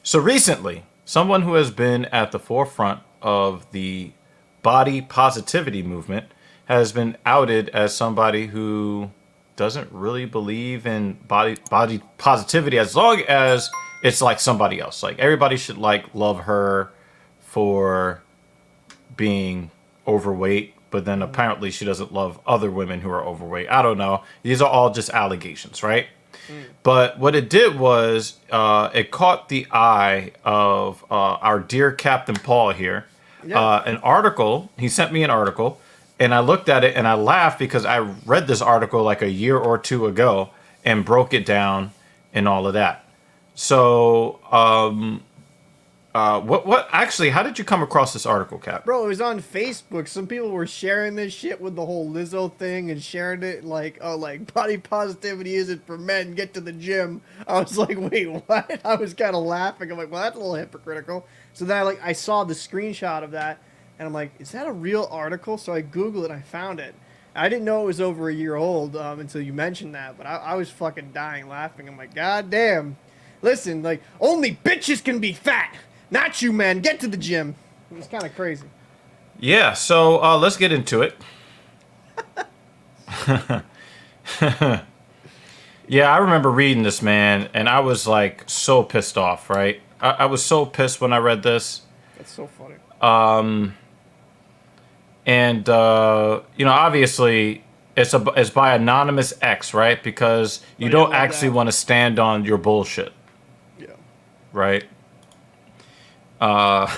So recently, someone who has been at the forefront of the body positivity movement has been outed as somebody who doesn't really believe in body positivity as long as it's like somebody else. Like everybody should like love her for being overweight, but then apparently she doesn't love other women who are overweight. I don't know. These are all just allegations, right? But what it did was it caught the eye of our dear Captain Paul here. Yeah. An article, he sent me an article, and I looked at it and I laughed because I read this article like a year or two ago and broke it down and all of that. So, what actually, how did you come across this article, Cap? Bro, it was on Facebook. Some people were sharing this shit with the whole LIZZO thing and sharing it like, oh, like, body positivity isn't for men. Get to the gym. I was like, wait, what? I was kind of laughing. I'm like, well, that's a little hypocritical. So then I saw the screenshot of that, and I'm like, is that a real article? So I Googled it and I found it. I didn't know it was over a year old until you mentioned that, but I was fucking dying laughing. I'm like, God damn. Listen, like, only bitches can be fat. Not you, man. Get to the gym. It's kind of crazy. Yeah, so let's get into it. Yeah, I remember reading this, man, and I was like so pissed off, right? I was so pissed when I read this. That's so funny. And obviously it's by Anonymous X, right? Because you don't actually want to stand on your bullshit. Yeah. Right? But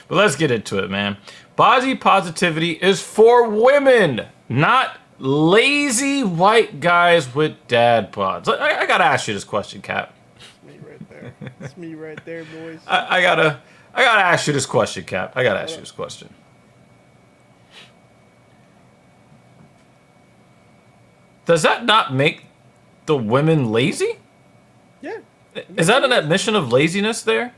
let's get into it, man. Body positivity is for women, not lazy white guys with dad bods. I gotta ask you this question, Cap. It's me right there. It's me right there, boys. I gotta ask you this question, Cap. I gotta ask you this question. Does that not make the women lazy? Yeah. Is that an admission of laziness there?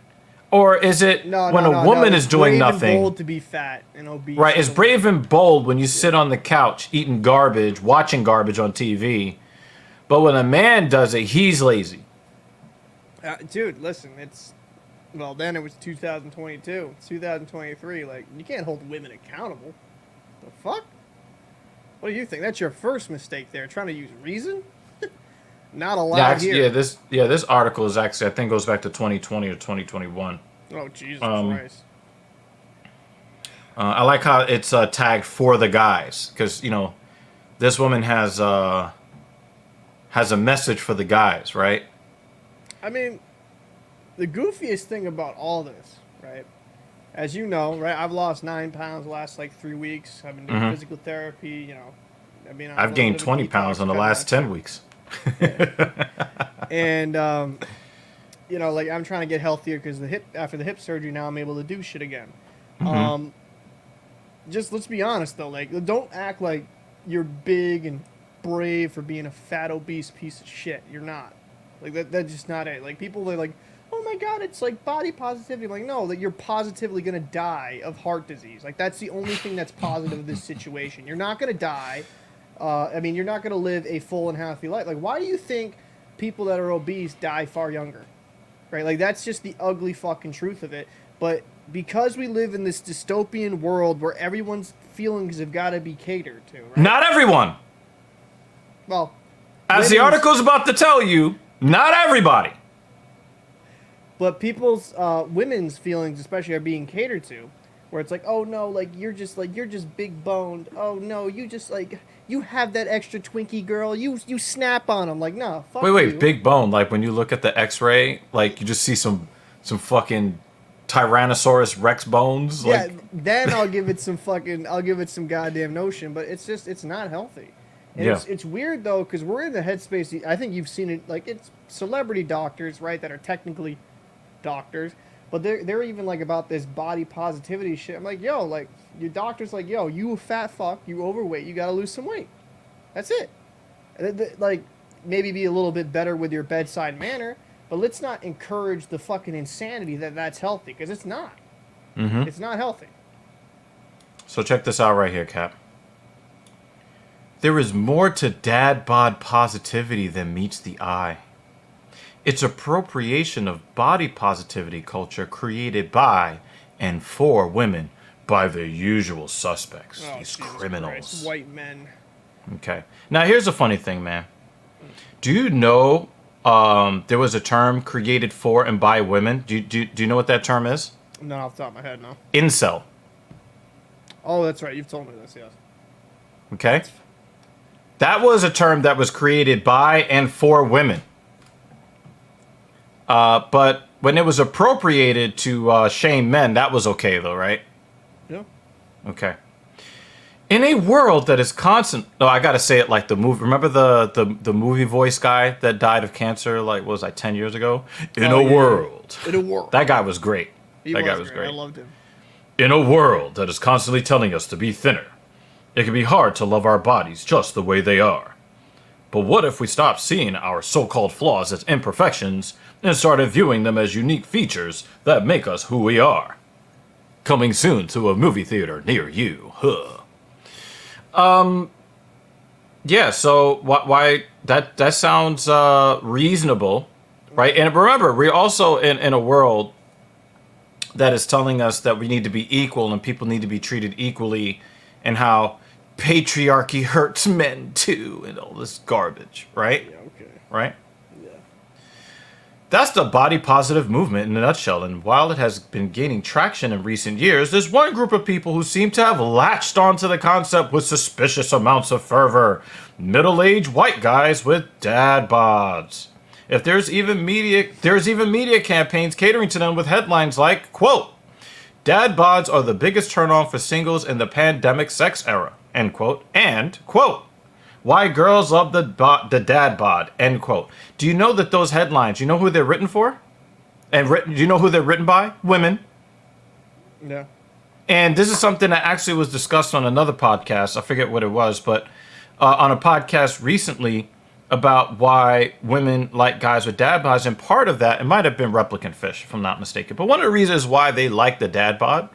Or is it No, when no, a no, woman no. is doing It's brave nothing? and bold to be fat and obese. Right, it's brave and bold when you sit on the couch eating garbage, watching garbage on TV. But when a man does it, he's lazy. Dude, listen, well, then it was 2022. It's 2023. Like, you can't hold women accountable. The fuck? What do you think? That's your first mistake there, trying to use reason? Not allowed here. This article is actually, I think, goes back to 2020 or 2021. Oh, Jesus Christ. I like how it's tagged for the guys, because this woman has a message for the guys, right? I mean, the goofiest thing about all this, right? As you know, right? I've lost 9 pounds the last like 3 weeks. I've been doing physical therapy. I've gained 20 pounds in the last 10 weeks. And like I'm trying to get healthier because after the hip surgery now I'm able to do shit again. Just let's be honest though, like don't act like you're big and brave for being a fat obese piece of shit. You're not. Like that's just not it. Like people are like, oh my god, it's like body positivity. I'm like, no, that you're positively gonna die of heart disease. Like that's the only thing that's positive of this situation. You're not gonna die. You're not going to live a full and healthy life. Like, why do you think people that are obese die far younger? Right? Like, that's just the ugly fucking truth of it. But because we live in this dystopian world where everyone's feelings have got to be catered to, right? Not everyone. Well, as the article's about to tell you, not everybody. But people's, women's feelings especially are being catered to. Where it's like, oh no, like you're just big boned. Oh no, you just like you have that extra Twinkie girl. You snap on them. Like no, fuck you. Wait, big bone. Like when you look at the X-ray, like you just see some fucking Tyrannosaurus Rex bones. Yeah, then I'll give it some goddamn notion. But it's not healthy. And it's weird though because we're in the headspace. I think you've seen it. Like it's celebrity doctors, right? That are technically doctors. But they're even like about this body positivity shit. I'm like, yo, like your doctor's like, yo, you fat fuck, you overweight, you gotta lose some weight. That's it. Like maybe be a little bit better with your bedside manner, but let's not encourage the fucking insanity that's healthy because it's not. It's not healthy. So check this out right here, Cap. There is more to dad bod positivity than meets the eye. It's appropriation of body positivity culture created by and for women by the usual suspects, Oh, these Jesus criminals. Christ. White men. Okay. Now, here's a funny thing, man. Do you know there was a term created for and by women? Do you know what that term is? Not off the top of my head, no. Incel. Oh, that's right. You've told me this, yes. Okay. That was a term that was created by and for women. But when it was appropriated to shame men, that was okay, though, right? Yeah. Okay. In a world that is constant... No, I gotta say it like the movie... Remember the movie voice guy that died of cancer, like, what was I, 10 years ago? In a world. In a world. That guy was great. That guy was great. I loved him. In a world that is constantly telling us to be thinner, it can be hard to love our bodies just the way they are. But what if we stopped seeing our so-called flaws as imperfections and started viewing them as unique features that make us who we are? Coming soon to a movie theater near you. Yeah, so why that sounds reasonable, right? And remember, we're also in a world that is telling us that we need to be equal and people need to be treated equally, and how patriarchy hurts men too, and all this garbage, right? Yeah, okay. Right? Yeah. That's the body positive movement in a nutshell, and while it has been gaining traction in recent years, there's one group of people who seem to have latched onto the concept with suspicious amounts of fervor. Middle-aged white guys with dad bods. If there's even media campaigns catering to them with headlines like, quote, "Dad bods are the biggest turn-on for singles in the pandemic sex era," end quote, and, quote, "Why girls love the dad bod," end quote. Do you know that those headlines, you know who they're written for? And do you know who they're written by? Women. Yeah. And this is something that actually was discussed on another podcast. I forget what it was, but on a podcast recently about why women like guys with dad bods. And part of that, it might have been Replicant Fish, if I'm not mistaken. But one of the reasons why they like the dad bod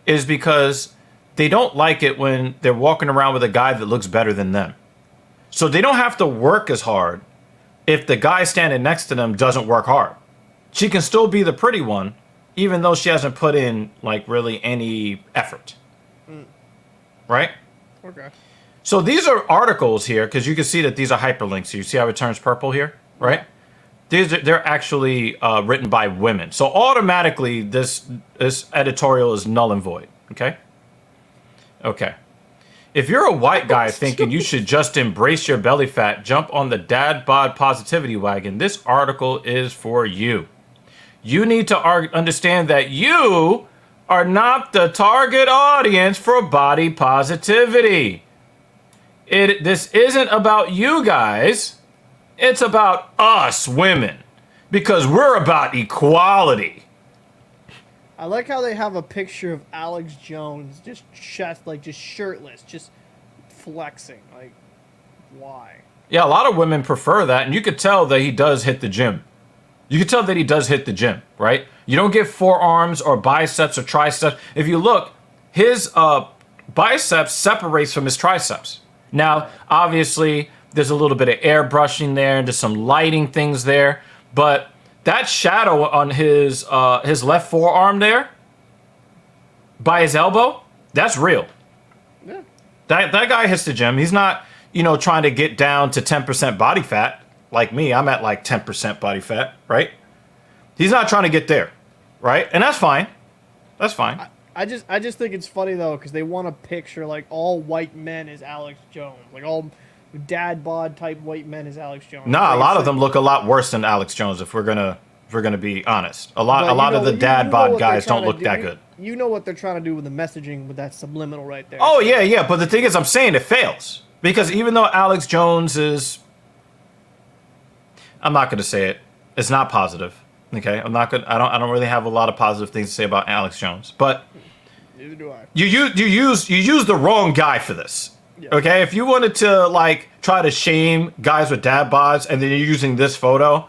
is because they don't like it when they're walking around with a guy that looks better than them. So they don't have to work as hard if the guy standing next to them doesn't work hard. She can still be the pretty one, even though she hasn't put in, like, really any effort. Right? Okay. So these are articles here, because you can see that these are hyperlinks. So you see how it turns purple here, right? They're actually written by women. So automatically, this editorial is null and void, okay? Okay. If you're a white guy thinking you should just embrace your belly fat, jump on the dad bod positivity wagon, this article is for you. You need to understand that you are not the target audience for body positivity. This isn't about you guys. It's about us women, because we're about equality. I like how they have a picture of Alex Jones just shirtless, just flexing. Like, why? Yeah, a lot of women prefer that, and you could tell that he does hit the gym. You could tell that he does hit the gym, right? You don't get forearms or biceps or triceps. If you look, his biceps separates from his triceps. Now, obviously, there's a little bit of airbrushing there, and there's some lighting things there, but that shadow on his left forearm there, by his elbow, that's real. Yeah. That guy hits the gym. He's not, trying to get down to 10% body fat like me. I'm at like 10% body fat, right? He's not trying to get there, right? And that's fine. That's fine. I just think it's funny though, because they want to picture like all white men as Alex Jones, like all dad bod type white men as Alex Jones. Nah, a lot of them look a lot worse than Alex Jones. If we're gonna be honest, a lot of the dad bod guys don't look that good. You know what they're trying to do with the messaging with that subliminal right there. Oh yeah. But the thing is, I'm saying it fails because even though Alex Jones is, I'm not gonna say it. It's not positive. Okay, I'm not gonna. I don't really have a lot of positive things to say about Alex Jones, but neither do I. You use the wrong guy for this. Yeah. Okay, if you wanted to like try to shame guys with dad bods and then you're using this photo,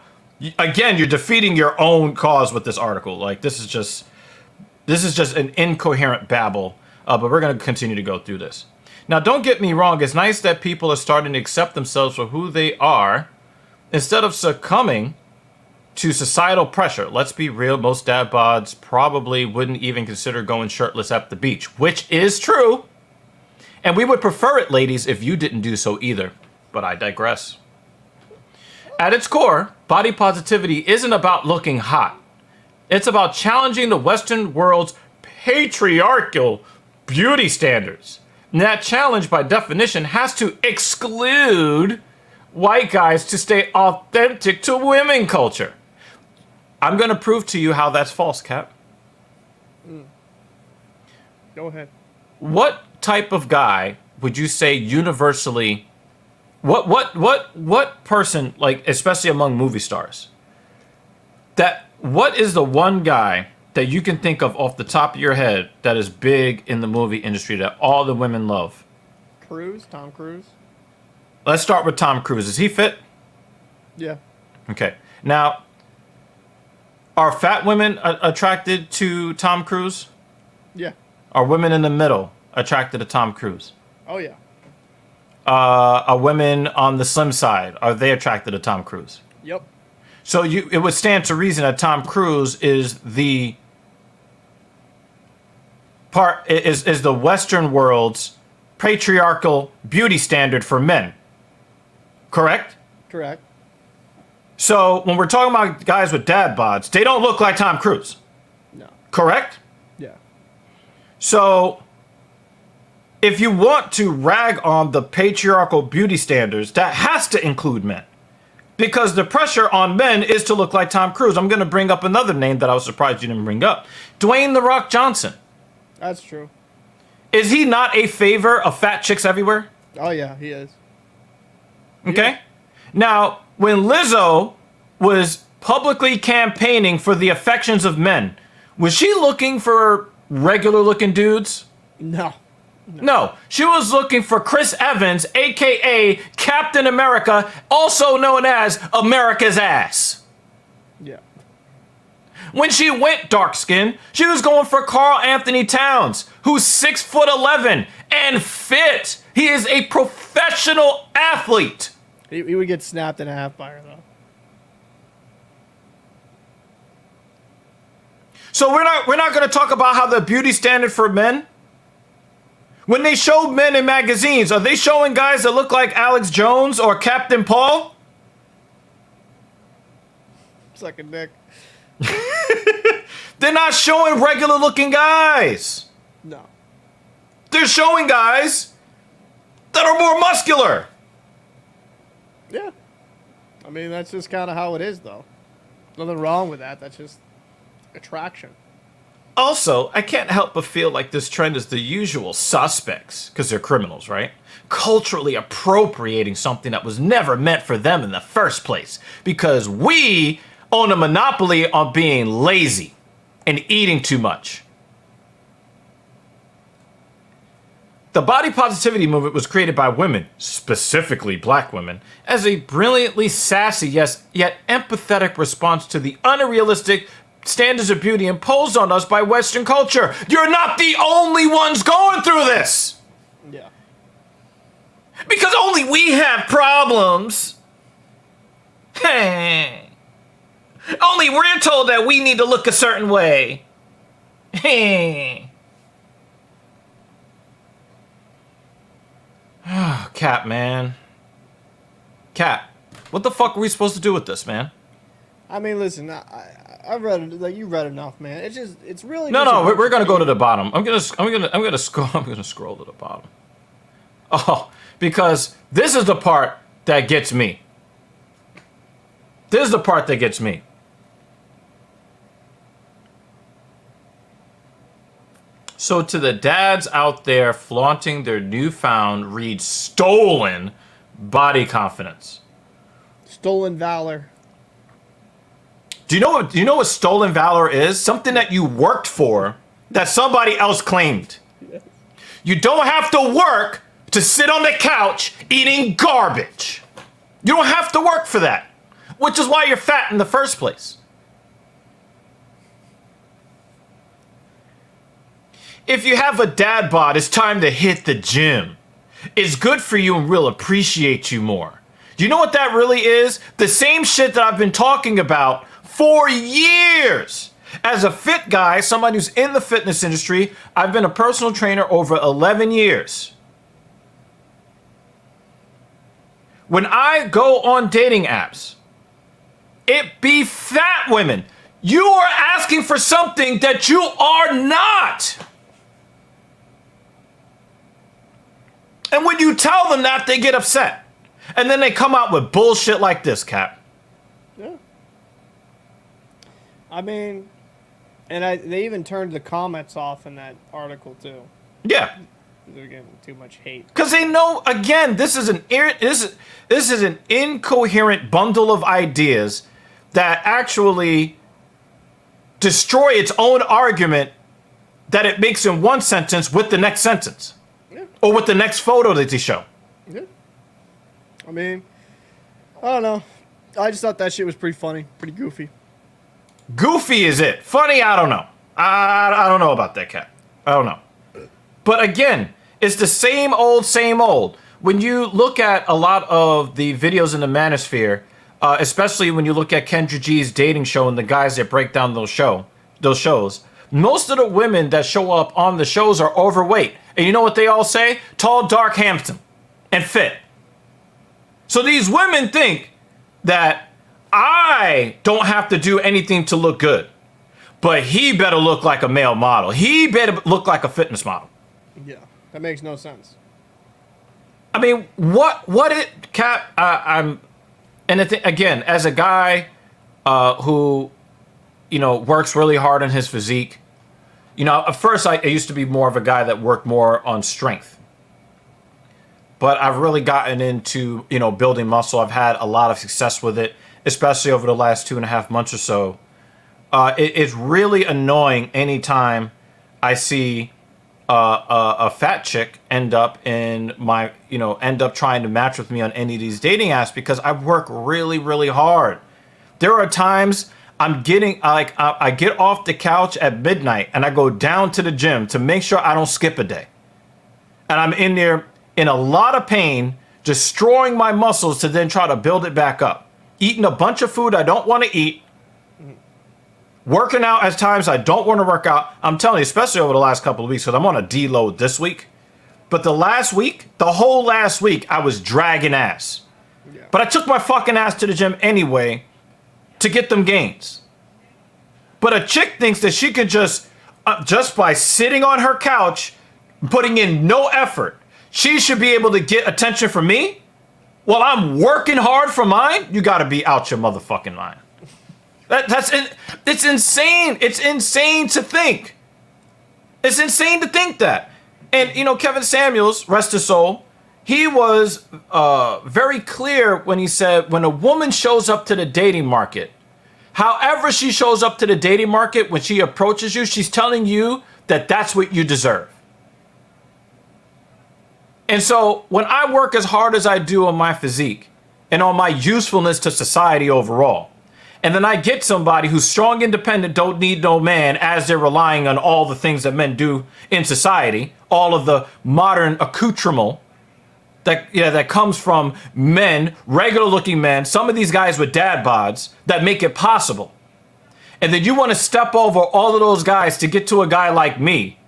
again, you're defeating your own cause with this article. Like this is just an incoherent babble. But we're gonna continue to go through this. Now, don't get me wrong. It's nice that people are starting to accept themselves for who they are instead of succumbing to societal pressure. Let's be real, most dad bods probably wouldn't even consider going shirtless at the beach, which is true. And we would prefer it, ladies, if you didn't do so either. But I digress. At its core, body positivity isn't about looking hot. It's about challenging the Western world's patriarchal beauty standards. And that challenge, by definition, has to exclude white guys to stay authentic to women culture. I'm going to prove to you how that's false, Cap. Go ahead. What type of guy would you say universally, what person, like especially among movie stars, what is the one guy that you can think of off the top of your head that is big in the movie industry that all the women love? Tom Cruise. Let's start with Tom Cruise. Is he fit? Yeah. Okay. Now, are fat women attracted to Tom Cruise? Yeah. Are women in the middle attracted to Tom Cruise? Oh yeah. Are women on the slim side, are they attracted to Tom Cruise? Yep. So it would stand to reason that Tom Cruise is the Western world's patriarchal beauty standard for men. Correct? Correct. So when we're talking about guys with dad bods, they don't look like Tom Cruise. No. Correct? Yeah. So if you want to rag on the patriarchal beauty standards, that has to include men. Because the pressure on men is to look like Tom Cruise. I'm going to bring up another name that I was surprised you didn't bring up. Dwayne "The Rock" Johnson. That's true. Is he not a favor of fat chicks everywhere? Oh yeah, he is. Okay. Yeah. Now, when Lizzo was publicly campaigning for the affections of men, was she looking for regular looking dudes? No. No, she was looking for Chris Evans, aka Captain America, also known as America's ass. Yeah. When she went dark skin, she was going for Carl Anthony Towns, who's 6'11" and fit. He is a professional athlete. He would get snapped in half by her though. So we're not going to talk about how the beauty standard for men. When they show men in magazines, are they showing guys that look like Alex Jones or Captain Paul? Suck a dick. They're not showing regular looking guys. No. They're showing guys that are more muscular. Yeah. I mean, that's just kind of how it is, though. Nothing wrong with that. That's just attraction. Also, I can't help but feel like this trend is the usual suspects, because they're criminals, right? Culturally appropriating something that was never meant for them in the first place. Because we own a monopoly on being lazy and eating too much. The body positivity movement was created by women, specifically black women, as a brilliantly sassy, yes, yet empathetic response to the unrealistic standards of beauty imposed on us by Western culture. You're not the only ones going through this. Yeah. Because only we have problems. Hey. Only we're told that we need to look a certain way. Hey. Cap, man. Cap, what the fuck are we supposed to do with this, man? I mean, listen, I read it. Like, you read enough, man. It's really No, we're gonna go to the bottom. I'm gonna scroll to the bottom. Oh, because this is the part that gets me. This is the part that gets me. So to the dads out there flaunting their newfound, read stolen body confidence. Stolen valor. Do you know what stolen valor is? Something that you worked for that somebody else claimed. Yes. You don't have to work to sit on the couch eating garbage. You don't have to work for that, which is why you're fat in the first place. If you have a dad bod, it's time to hit the gym. It's good for you and we'll appreciate you more. Do you know what that really is? The same shit that I've been talking about For years. As a fit guy, somebody who's in the fitness industry, I've been a personal trainer over 11 years. When I go on dating apps, it be fat women. You are asking for something that you are not. And when you tell them that, they get upset. And then they come out with bullshit like this, Cap. Yeah. I mean, and they even turned the comments off in that article too. Yeah. They're getting too much hate. Because they know, again, this is an incoherent bundle of ideas that actually destroy its own argument that it makes in one sentence with the next sentence. Yeah. Or with the next photo that they show. Yeah. I mean, I don't know. I just thought that shit was pretty funny, pretty goofy. Goofy is it. Funny, I don't know. I don't know about that, Cat. I don't know. But again, it's the same old, same old. When you look at a lot of the videos in the manosphere, especially when you look at Kendra G's dating show and the guys that break down those shows, most of the women that show up on the shows are overweight. And you know what they all say? Tall, dark, handsome, and fit. So these women think that I don't have to do anything to look good, but he better look like a male model. He better look like a fitness model. Yeah, that makes no sense. I mean, what it, Cap, again, as a guy who, works really hard on his physique, at first I used to be more of a guy that worked more on strength. But I've really gotten into, building muscle. I've had a lot of success with it, especially over the last 2.5 months or so. It's really annoying anytime I see a fat chick end up trying to match with me on any of these dating apps because I work really, really hard. There are times I get off the couch at midnight and I go down to the gym to make sure I don't skip a day. And I'm in there in a lot of pain, destroying my muscles to then try to build it back up. Eating a bunch of food I don't want to eat. Working out at times I don't want to work out. I'm telling you, especially over the last couple of weeks, because I'm on a deload this week. But the whole last week, I was dragging ass. Yeah. But I took my fucking ass to the gym anyway to get them gains. But a chick thinks that she could just by sitting on her couch, putting in no effort, she should be able to get attention from me while I'm working hard for mine. You got to be out your motherfucking mind. It's insane. It's insane to think. It's insane to think that. And, Kevin Samuels, rest his soul, he was very clear when he said, when a woman shows up to the dating market, however she shows up to the dating market, when she approaches you, she's telling you that that's what you deserve. And so when I work as hard as I do on my physique and on my usefulness to society overall, and then I get somebody who's strong, independent, don't need no man, as they're relying on all the things that men do in society, all of the modern accoutrement that comes from men, regular looking men, some of these guys with dad bods that make it possible. And then you want to step over all of those guys to get to a guy like me,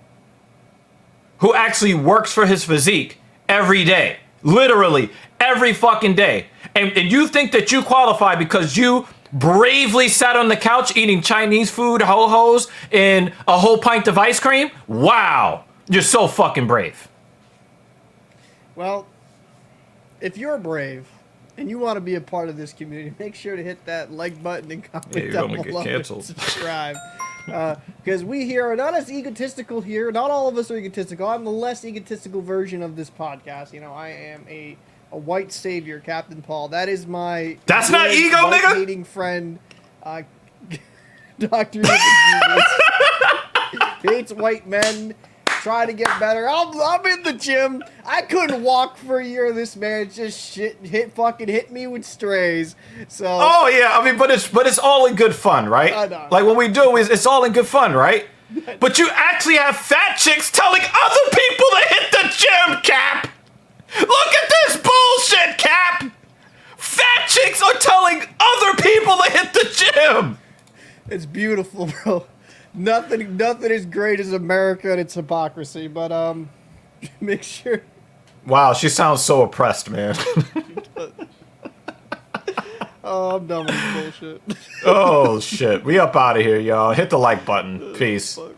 who actually works for his physique every day, literally every fucking day. And you think that you qualify because you bravely sat on the couch eating Chinese food, ho-hos, and a whole pint of ice cream? Wow, you're so fucking brave. Well, if you're brave and you want to be a part of this community, make sure to hit that like button and comment down below and subscribe. Because we here are not as egotistical here. Not all of us are egotistical. I'm the less egotistical version of this podcast. I am a white savior, Captain Paul. That is my... That's not ego, nigga! ...hating friend, Dr. Hates white men, try to get better. I'm in the gym. I couldn't walk for a year. This man just hit me with strays. So... Oh, yeah. I mean, but it's all in good fun, right? I know. Like, what we do is it's all in good fun, right? But you actually have fat chicks telling other people to hit the gym, Cap! Look at this bullshit, Cap! Fat chicks are telling other people to hit the gym! It's beautiful, bro. Nothing is great as America and its hypocrisy. But make sure. Wow, she sounds so oppressed, man. Oh, I'm done with this bullshit. Oh shit, we up out of here, y'all. Hit the like button. Peace. Fuck.